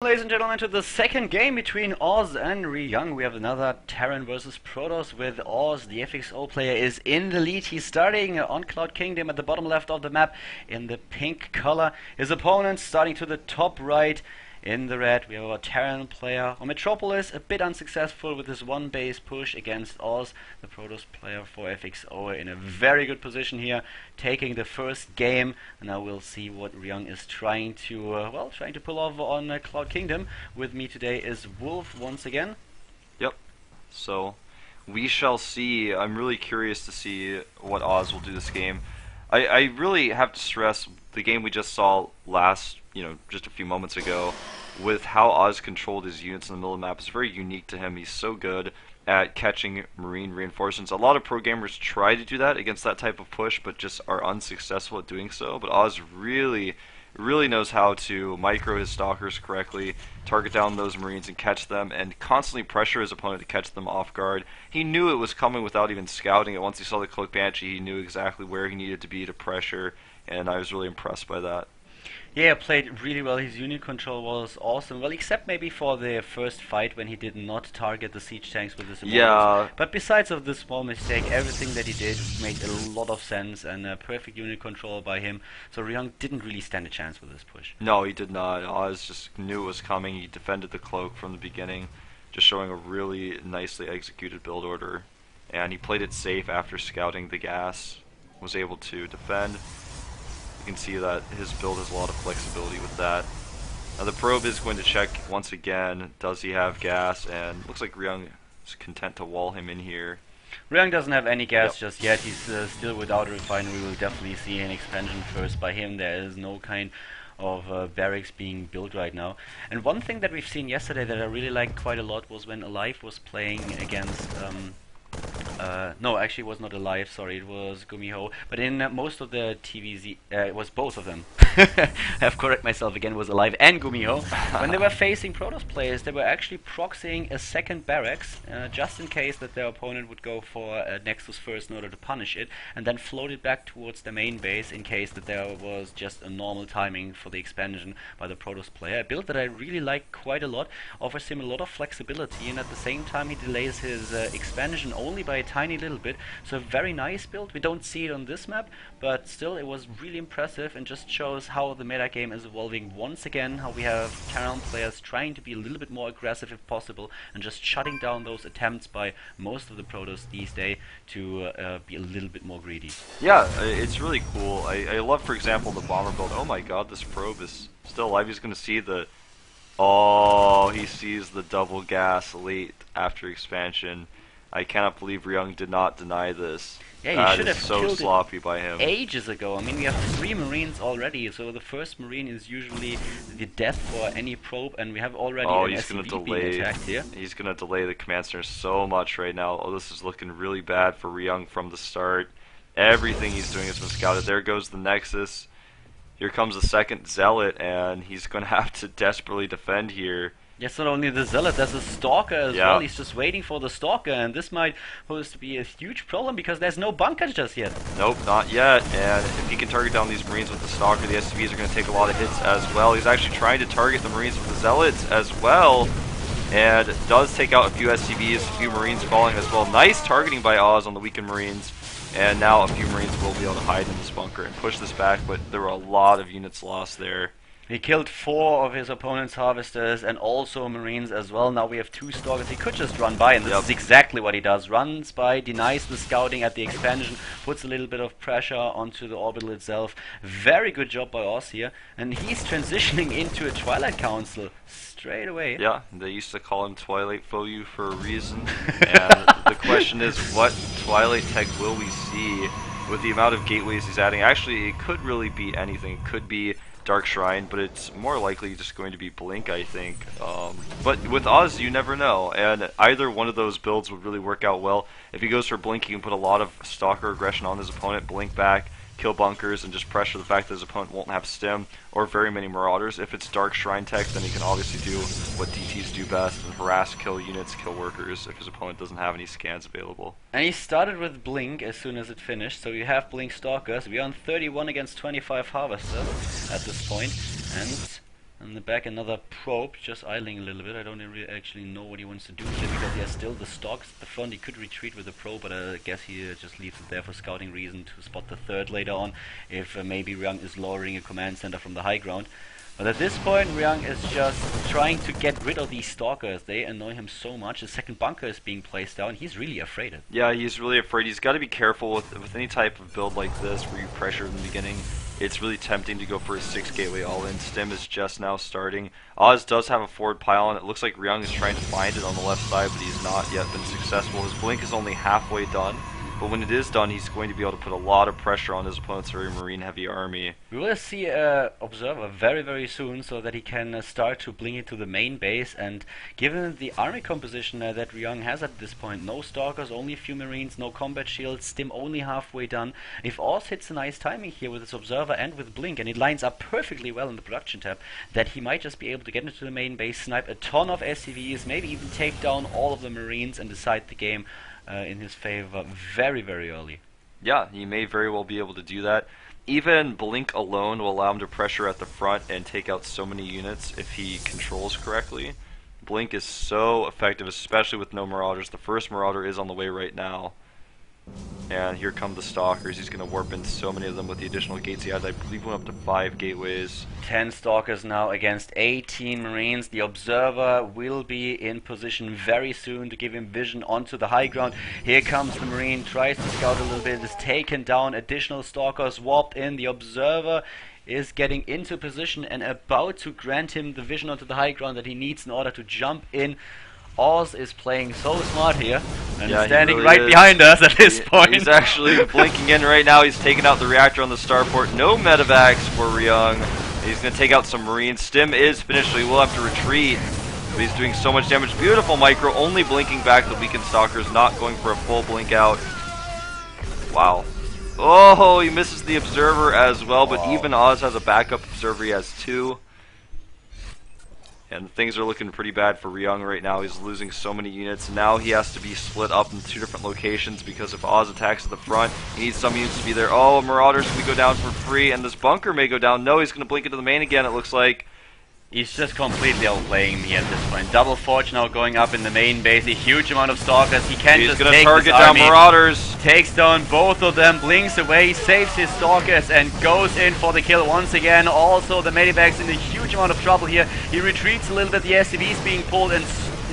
Ladies and gentlemen, to the second game between Oz and Ryung. We have another Terran versus Protoss with Oz. The FXO player is in the lead. He's starting on Cloud Kingdom at the bottom left of the map in the pink color. His opponent starting to the top right in the red. We have our Terran player on Metropolis, a bit unsuccessful with his one base push against Oz. The Protoss player for FXO in a very good position here, taking the first game. And now we'll see what Ryung is trying to pull off on Cloud Kingdom. With me today is Wolf once again. Yep. So we shall see. I'm really curious to see what Oz will do this game. I really have to stress the game we just saw last, just a few moments ago, with how Oz controlled his units in the middle of the map. Is very unique to him. He's so good at catching Marine reinforcements. A lot of pro gamers try to do that against that type of push, but just are unsuccessful at doing so. But Oz really knows how to micro his stalkers correctly, target down those Marines and catch them, and constantly pressure his opponent to catch them off guard. He knew it was coming without even scouting it. Once he saw the Cloak Banshee, he knew exactly where he needed to be to pressure, and I was really impressed by that. Yeah, played really well. His unit control was awesome. Well, except maybe for the first fight when he did not target the siege tanks with his opponents. Yeah. But besides of this small mistake, everything that he did made a lot of sense, and perfect unit control by him. So Ryung didn't really stand a chance with this push. No, he did not. Oz just knew it was coming. He defended the cloak from the beginning, just showing a really nicely executed build order. And he played it safe after scouting the gas, was able to defend. You can see that his build has a lot of flexibility with that. Now the probe is going to check once again, does he have gas, and looks like Ryung is content to wall him in here. Ryung doesn't have any gas just yet. He's still without a refinery. We'll definitely see an expansion first by him. There is no kind of barracks being built right now. And one thing that we've seen yesterday that I really liked quite a lot was when Alive was playing against no, actually it was not Alive, sorry, it was Gumiho. But in most of the TVZ, it was both of them. I have correct myself again, it was Alive and Gumiho. When they were facing Protoss players, they were actually proxying a second barracks, just in case that their opponent would go for Nexus first in order to punish it, and then float it back towards the main base in case that there was just a normal timing for the expansion by the Protoss player. A build that I really like quite a lot, offers him a lot of flexibility, and at the same time he delays his expansion only by a tiny little bit. So a very nice build. We don't see it on this map, but still it was really impressive and just shows how the meta game is evolving once again, how we have Terran players trying to be a little bit more aggressive if possible and just shutting down those attempts by most of the Protoss these days to be a little bit more greedy. Yeah, it's really cool. I love, for example, the bomber build. Oh my god, this probe is still alive. He's going to see the... Oh, he sees the double gas late after expansion. I cannot believe Ryung did not deny this. Yeah, he should have so killed sloppy by him. Ages ago. I mean, we have 3 Marines already, so the first Marine is usually the death for any probe, and we have already an SCV being attacked here. He's going to delay the command center so much right now. Oh, this is looking really bad for Ryung from the start. Everything he's doing has been scouted. There goes the Nexus. Here comes the second Zealot, and he's going to have to desperately defend here. Yes, not only the Zealot, there's a Stalker as well. He's just waiting for the Stalker, and this might pose to be a huge problem because there's no bunker just yet. Nope, not yet. And if he can target down these Marines with the Stalker, the SCVs are going to take a lot of hits as well. He's actually trying to target the Marines with the Zealots as well, and does take out a few SCVs, a few Marines falling as well. Nice targeting by Oz on the weakened Marines, and now a few Marines will be able to hide in this bunker and push this back, but there were a lot of units lost there. He killed 4 of his opponent's harvesters and also Marines as well. Now we have 2 stalkers. He could just run by, and this is exactly what he does. Runs by, denies the scouting at the expansion, puts a little bit of pressure onto the orbital itself. Very good job by Oz here. And he's transitioning into a Twilight Council straight away. Yeah, they used to call him Twilight Foyu for a reason. And the question is, what Twilight tech will we see with the amount of gateways he's adding? Actually, it could really be anything. It could be Dark Shrine, but it's more likely just going to be Blink, I think. But with Oz, you never know, and either one of those builds would really work out well. If he goes for Blink, he can put a lot of Stalker aggression on his opponent, Blink back, kill bunkers, and just pressure the fact that his opponent won't have stim or very many Marauders. If it's Dark Shrine tech, then he can obviously do what DTs do best and harass, kill units, kill workers if his opponent doesn't have any scans available. And he started with Blink as soon as it finished, so you have Blink Stalkers. We're on 31 against 25 Harvesters at this point, and In the back, another probe, just idling a little bit. I don't actually know what he wants to do here because he has still the stalks at the front. He could retreat with the probe, but I guess he just leaves it there for scouting reason to spot the third later on if maybe Ryung is lowering a command center from the high ground. But at this point, Ryung is just trying to get rid of these stalkers. They annoy him so much. The second bunker is being placed down. He's really afraid of it. Yeah, he's really afraid. He's got to be careful with any type of build like this where you pressure in the beginning. It's really tempting to go for a 6 gateway all-in. Stim is just now starting. Oz does have a forward pylon. It looks like Ryung is trying to find it on the left side, but he's not yet been successful. His blink is only halfway done. But when it is done, he's going to be able to put a lot of pressure on his opponent's very marine-heavy army. We will see Observer very, very soon so that he can start to blink into the main base. And given the army composition that Ryung has at this point, no stalkers, only a few marines, no combat shields, Stim only halfway done. If Oz hits a nice timing here with his Observer and with Blink, and it lines up perfectly well in the production tab, that he might just be able to get into the main base, snipe a ton of SCVs, maybe even take down all of the marines and decide the game in his favor very, very early. Yeah, he may very well be able to do that. Even Blink alone will allow him to pressure at the front and take out so many units if he controls correctly. Blink is so effective, especially with no Marauders. The first Marauder is on the way right now. And here come the Stalkers. He's going to warp in so many of them with the additional gates he has. I believe went up to 5 gateways. 10 Stalkers now against 18 Marines. The Observer will be in position very soon to give him vision onto the high ground. Here comes the Marine, tries to scout a little bit, is taken down. Additional Stalkers warped in. The Observer is getting into position and about to grant him the vision onto the high ground that he needs in order to jump in. Oz is playing so smart here and standing really right behind us at this point. He's actually blinking in right now. He's taking out the reactor on the starport. No medevacs for Ryung. He's going to take out some Marines. Stim is finished, so he will have to retreat. But he's doing so much damage. Beautiful micro, only blinking back the weakened Stalkers, not going for a full blink out. Wow. Oh, he misses the Observer as well, but even Oz has a backup Observer. He has 2. And things are looking pretty bad for Ryung right now. He's losing so many units. Now he has to be split up in 2 different locations because if Oz attacks at the front, he needs some units to be there. Oh, Marauders can go down for free, and this bunker may go down. No, he's going to blink into the main again, it looks like. He's just completely outplaying me at this point. Double Forge now going up in the main base. A huge amount of Stalkers. He can't just take target this down army. Marauders. Takes down both of them, blinks away, saves his Stalkers, and goes in for the kill once again. Also, the Medivac's in a huge amount of trouble here. He retreats a little bit. The SCV's being pulled, and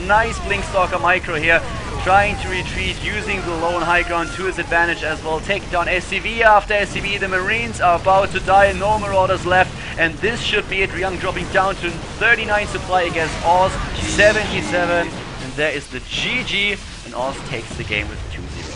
nice Blink Stalker micro here. Trying to retreat, using the low and high ground to his advantage as well. Taking down SCV after SCV. The Marines are about to die. No Marauders left. And this should be it. Ryung dropping down to 39 supply against Oz. 77. And there is the GG. And Oz takes the game with 2-0.